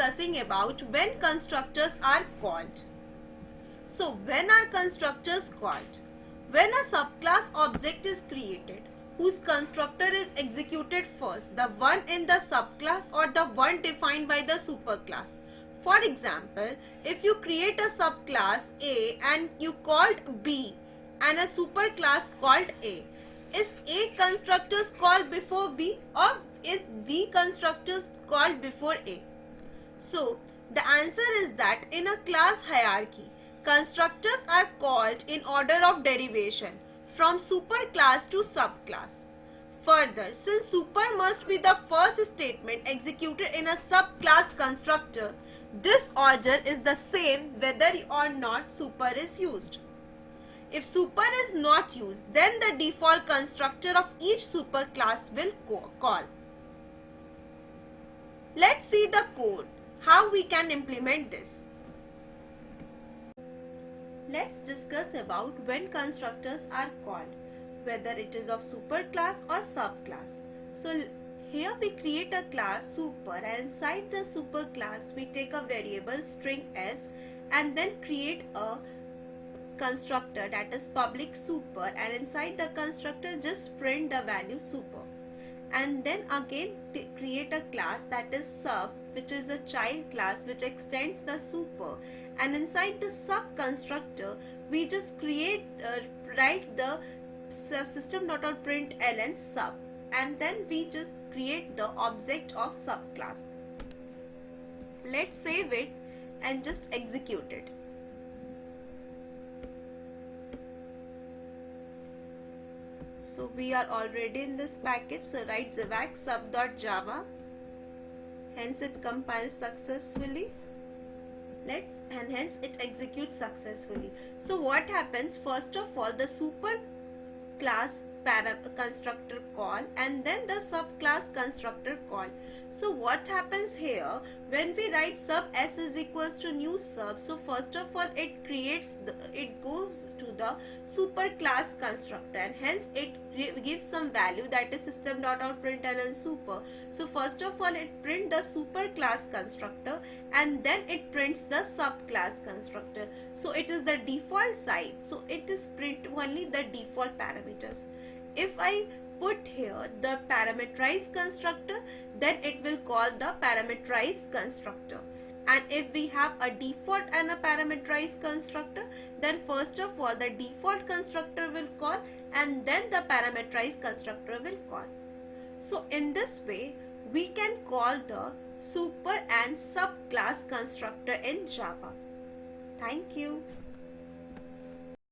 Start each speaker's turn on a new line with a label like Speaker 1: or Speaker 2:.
Speaker 1: discussing about when constructors are called. So when are constructors called? When a subclass object is created whose constructor is executed first, the one in the subclass or the one defined by the superclass. For example, if you create a subclass A and you called B and a superclass called A, is A constructors called before B or is B constructors called before A? So the answer is that in a class hierarchy, constructors are called in order of derivation from superclass to subclass. Further, since super must be the first statement executed in a subclass constructor, this order is the same whether or not super is used. If super is not used, then the default constructor of each superclass will call. Let's see the code, how we can implement this. Let's discuss about when constructors are called, whether it is of superclass or subclass. So here we create a class super, and inside the superclass we take a variable string s and then create a constructor that is public super, and inside the constructor just print the value super, and then again create a class that is sub, which is a child class which extends the super, and inside the sub constructor we just write the system.out.println sub, and then we just create the object of subclass. Let's save it and just execute it. So we are already in this package, so write zivac sub.java, hence it compiles successfully. And hence it executes successfully. So what happens, first of all the super class constructor call and then the subclass constructor call. So what happens here, when we write sub s is equals to new sub, so first of all it goes to the superclass constructor, and hence it gives some value, that is system.out.println super. So first of all it prints the superclass constructor and then it prints the subclass constructor. So it is the default side, so it is print only the default parameters. If I put here the parameterized constructor, then it will call the parameterized constructor. And if we have a default and a parameterized constructor, then first of all the default constructor will call and then the parameterized constructor will call. So in this way we can call the super and subclass constructor in Java. Thank you.